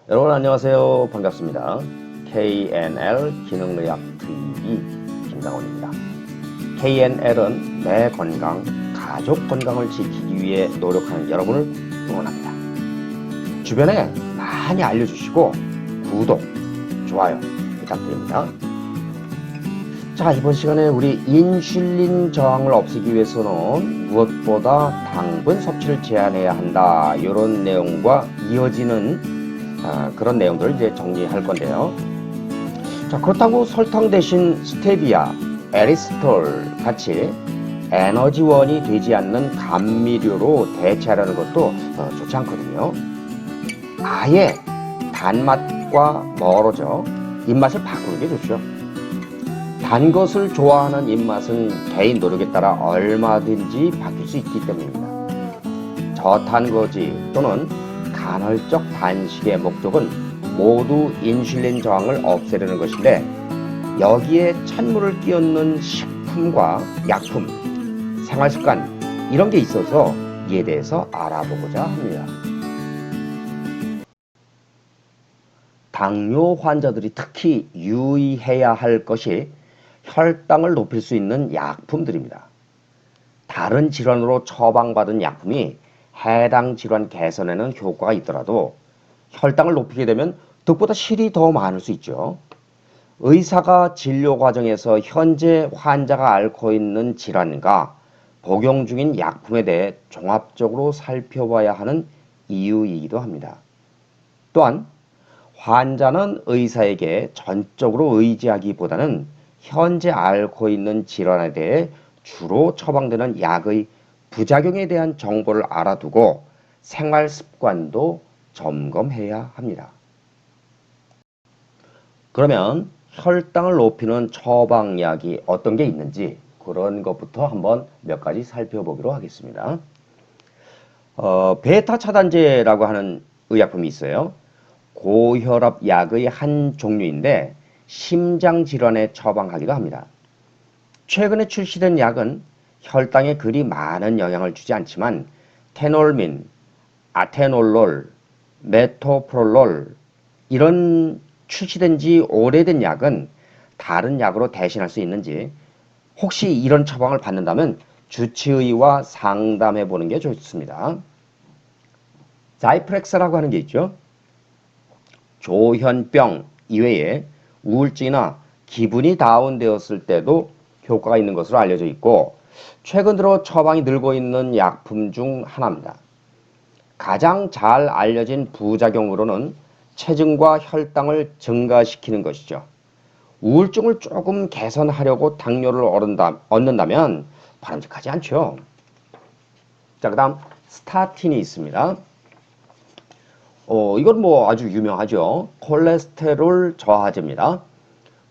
여러분 안녕하세요. 반갑습니다. KNL 기능의학 TV 김강원입니다. KNL은 내 건강, 가족 건강을 지키기 위해 노력하는 여러분을 응원합니다. 주변에 많이 알려주시고 구독, 좋아요 부탁드립니다. 자, 이번 시간에 우리 인슐린 저항을 없애기 위해서는 무엇보다 당분 섭취를 제한해야 한다. 이런 내용과 이어지는 그런 내용들을 이제 정리할 건데요. 자, 그렇다고 설탕 대신 스테비아, 에리스톨 같이 에너지원이 되지 않는 감미료로 대체하려는 것도 좋지 않거든요. 아예 단맛과 멀어져 입맛을 바꾸는 게 좋죠. 단 것을 좋아하는 입맛은 개인 노력에 따라 얼마든지 바뀔 수 있기 때문입니다. 저탄고지 또는 간헐적 단식의 목적은 모두 인슐린 저항을 없애려는 것인데, 여기에 찬물을 끼얹는 식품과 약품, 생활습관 이런 게 있어서 이에 대해서 알아보고자 합니다. 당뇨 환자들이 특히 유의해야 할 것이 혈당을 높일 수 있는 약품들입니다. 다른 질환으로 처방받은 약품이 해당 질환 개선에는 효과가 있더라도 혈당을 높이게 되면 득보다 실이 더 많을 수 있죠. 의사가 진료 과정에서 현재 환자가 앓고 있는 질환과 복용 중인 약품에 대해 종합적으로 살펴봐야 하는 이유이기도 합니다. 또한 환자는 의사에게 전적으로 의지하기보다는 현재 앓고 있는 질환에 대해 주로 처방되는 약의 부작용에 대한 정보를 알아두고 생활 습관도 점검해야 합니다. 그러면 혈당을 높이는 처방약이 어떤 게 있는지 그런 것부터 한번 몇 가지 살펴보기로 하겠습니다. 베타 차단제라고 하는 의약품이 있어요. 고혈압 약의 한 종류인데 심장 질환에 처방하기도 합니다. 최근에 출시된 약은 혈당에 그리 많은 영향을 주지 않지만 테놀민, 아테놀롤, 메토프롤롤 이런 출시된 지 오래된 약은 다른 약으로 대신할 수 있는지, 혹시 이런 처방을 받는다면 주치의와 상담해 보는 게 좋습니다. 자이프렉스라고 하는 게 있죠. 조현병 이외에 우울증이나 기분이 다운되었을 때도 효과가 있는 것으로 알려져 있고, 최근 들어 처방이 늘고 있는 약품 중 하나입니다. 가장 잘 알려진 부작용으로는 체중과 혈당을 증가시키는 것이죠. 우울증을 조금 개선하려고 당뇨를 얻는다면 바람직하지 않죠. 자, 그 다음 스타틴이 있습니다. 이건 뭐 아주 유명하죠. 콜레스테롤 저하제입니다.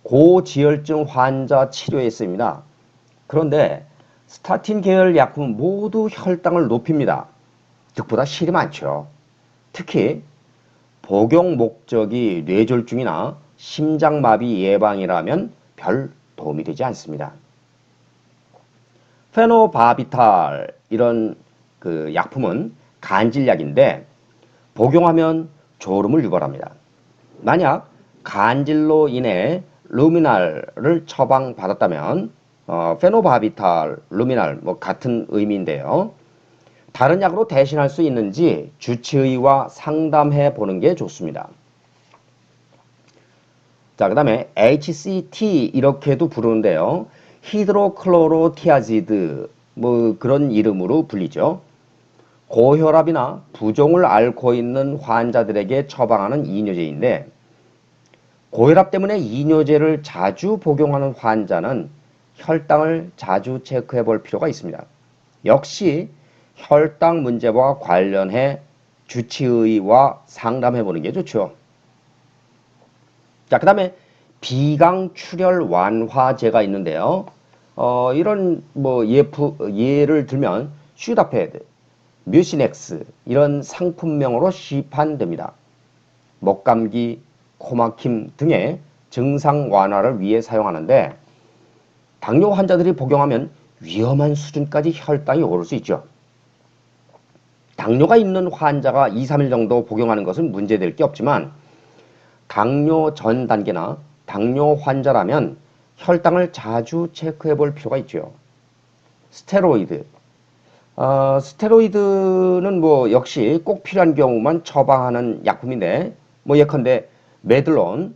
고지혈증 환자 치료에 쓰입니다. 그런데 스타틴 계열 약품은 모두 혈당을 높입니다. 득보다 실이 많죠. 특히 복용 목적이 뇌졸중이나 심장마비 예방이라면 별 도움이 되지 않습니다. 페노바비탈 이런 그 약품은 간질약인데 복용하면 졸음을 유발합니다. 만약 간질로 인해 루미날을 처방받았다면 페노바비탈, 루미날 뭐 같은 의미인데요. 다른 약으로 대신할 수 있는지 주치의와 상담해 보는 게 좋습니다. 자, 그 다음에 HCT 이렇게도 부르는데요. 히드로클로로티아지드 뭐 그런 이름으로 불리죠. 고혈압이나 부종을 앓고 있는 환자들에게 처방하는 이뇨제인데, 고혈압 때문에 이뇨제를 자주 복용하는 환자는 혈당을 자주 체크해 볼 필요가 있습니다. 역시 혈당 문제와 관련해 주치의와 상담해 보는 게 좋죠. 자, 그 다음에 비강출혈 완화제가 있는데요. 이런 뭐 예를 들면 슈다패드, 뮤시넥스 이런 상품명으로 시판됩니다. 목감기, 코막힘 등의 증상 완화를 위해 사용하는데, 당뇨 환자들이 복용하면 위험한 수준까지 혈당이 오를 수 있죠. 당뇨가 있는 환자가 2, 3일 정도 복용하는 것은 문제될 게 없지만 당뇨 전 단계나 당뇨 환자라면 혈당을 자주 체크해 볼 필요가 있죠. 스테로이드. 스테로이드는 뭐 역시 꼭 필요한 경우만 처방하는 약품인데, 뭐 예컨대 메들론,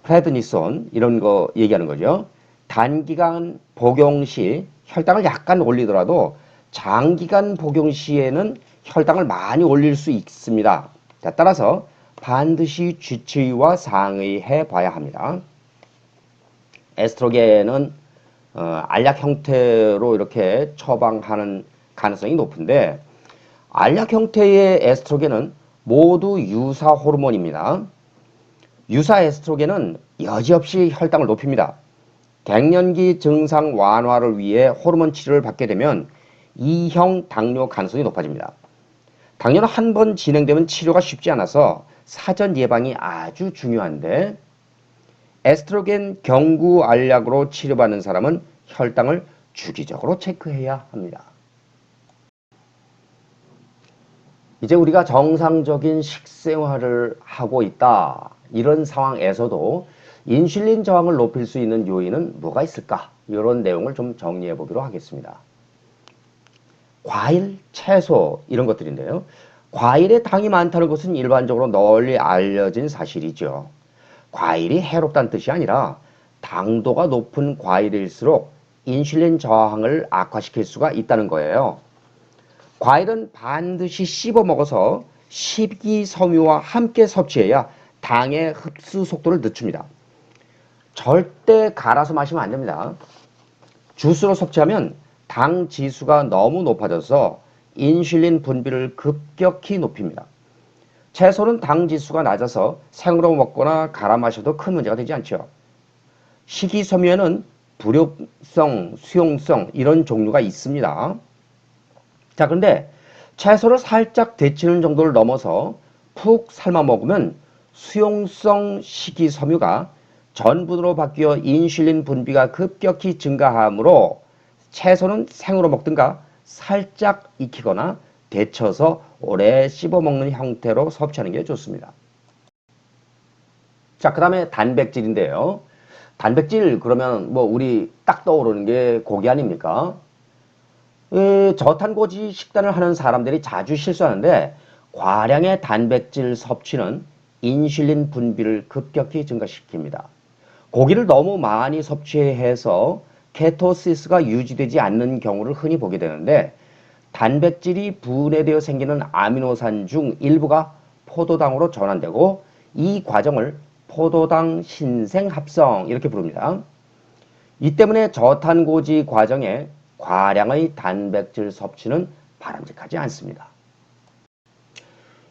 프레드니손 이런 거 얘기하는 거죠. 단기간 복용 시 혈당을 약간 올리더라도 장기간 복용 시에는 혈당을 많이 올릴 수 있습니다. 자, 따라서 반드시 주치의와 상의해 봐야 합니다. 에스트로겐은 알약 형태로 이렇게 처방하는 가능성이 높은데, 알약 형태의 에스트로겐은 모두 유사 호르몬입니다. 유사 에스트로겐은 여지없이 혈당을 높입니다. 갱년기 증상 완화를 위해 호르몬 치료를 받게 되면 2형 당뇨 가능성이 높아집니다. 당뇨는 한 번 진행되면 치료가 쉽지 않아서 사전 예방이 아주 중요한데, 에스트로겐 경구 알약으로 치료받는 사람은 혈당을 주기적으로 체크해야 합니다. 이제 우리가 정상적인 식생활을 하고 있다. 이런 상황에서도 인슐린 저항을 높일 수 있는 요인은 뭐가 있을까? 이런 내용을 좀 정리해 보기로 하겠습니다. 과일, 채소 이런 것들인데요. 과일에 당이 많다는 것은 일반적으로 널리 알려진 사실이죠. 과일이 해롭다는 뜻이 아니라 당도가 높은 과일일수록 인슐린 저항을 악화시킬 수가 있다는 거예요. 과일은 반드시 씹어 먹어서 식이섬유와 함께 섭취해야 당의 흡수 속도를 늦춥니다. 절대 갈아서 마시면 안 됩니다. 주스로 섭취하면 당 지수가 너무 높아져서 인슐린 분비를 급격히 높입니다. 채소는 당 지수가 낮아서 생으로 먹거나 갈아 마셔도 큰 문제가 되지 않죠. 식이섬유에는 불용성, 수용성 이런 종류가 있습니다. 자, 그런데 채소를 살짝 데치는 정도를 넘어서 푹 삶아 먹으면 수용성 식이섬유가 전분으로 바뀌어 인슐린 분비가 급격히 증가하므로 채소는 생으로 먹든가 살짝 익히거나 데쳐서 오래 씹어 먹는 형태로 섭취하는 게 좋습니다. 자, 그 다음에 단백질인데요. 단백질 그러면 뭐 우리 딱 떠오르는 게 고기 아닙니까? 저탄고지 식단을 하는 사람들이 자주 실수하는데, 과량의 단백질 섭취는 인슐린 분비를 급격히 증가시킵니다. 고기를 너무 많이 섭취해서 케토시스가 유지되지 않는 경우를 흔히 보게 되는데, 단백질이 분해되어 생기는 아미노산 중 일부가 포도당으로 전환되고, 이 과정을 포도당 신생합성 이렇게 부릅니다. 이 때문에 저탄고지 과정에 과량의 단백질 섭취는 바람직하지 않습니다.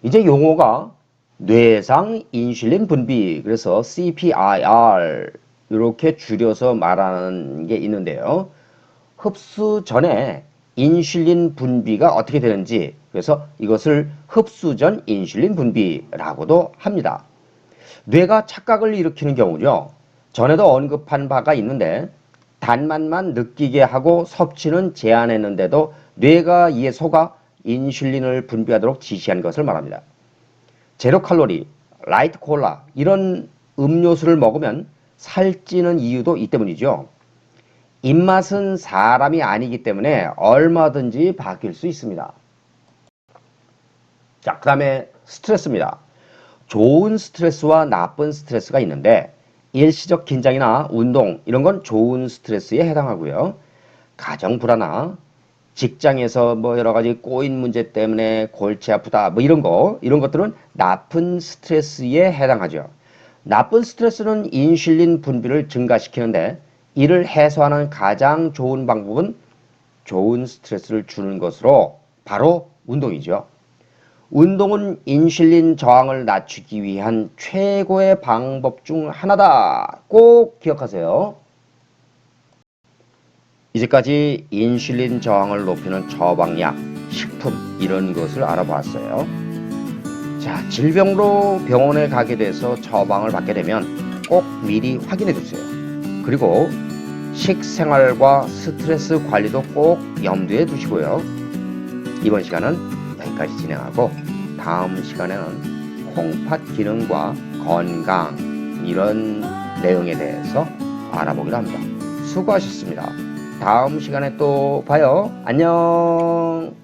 이제 용어가 뇌상 인슐린 분비, 그래서 CPIR 이렇게 줄여서 말하는 게 있는데요. 흡수 전에 인슐린 분비가 어떻게 되는지, 그래서 이것을 흡수 전 인슐린 분비라고도 합니다. 뇌가 착각을 일으키는 경우죠. 전에도 언급한 바가 있는데, 단맛만 느끼게 하고 섭취는 제한했는데도 뇌가 이에 속아 인슐린을 분비하도록 지시한 것을 말합니다. 제로 칼로리, 라이트 콜라 이런 음료수를 먹으면 살찌는 이유도 이 때문이죠. 입맛은 사람이 아니기 때문에 얼마든지 바뀔 수 있습니다. 자, 그 다음에 스트레스입니다. 좋은 스트레스와 나쁜 스트레스가 있는데, 일시적 긴장이나 운동 이런 건 좋은 스트레스에 해당하고요. 가정 불화나 직장에서 뭐 여러 가지 꼬인 문제 때문에 골치 아프다 뭐 이런 것들은 나쁜 스트레스에 해당하죠. 나쁜 스트레스는 인슐린 분비를 증가시키는데, 이를 해소하는 가장 좋은 방법은 좋은 스트레스를 주는 것으로 바로 운동이죠. 운동은 인슐린 저항을 낮추기 위한 최고의 방법 중 하나다. 꼭 기억하세요. 이제까지 인슐린 저항을 높이는 처방약, 식품 이런 것을 알아봤어요. 자, 질병으로 병원에 가게 돼서 처방을 받게 되면 꼭 미리 확인해 주세요. 그리고 식생활과 스트레스 관리도 꼭 염두에 두시고요. 이번 시간은 여기까지 진행하고, 다음 시간에는 콩팥 기능과 건강 이런 내용에 대해서 알아보기로 합니다. 수고하셨습니다. 다음 시간에 또 봐요. 안녕.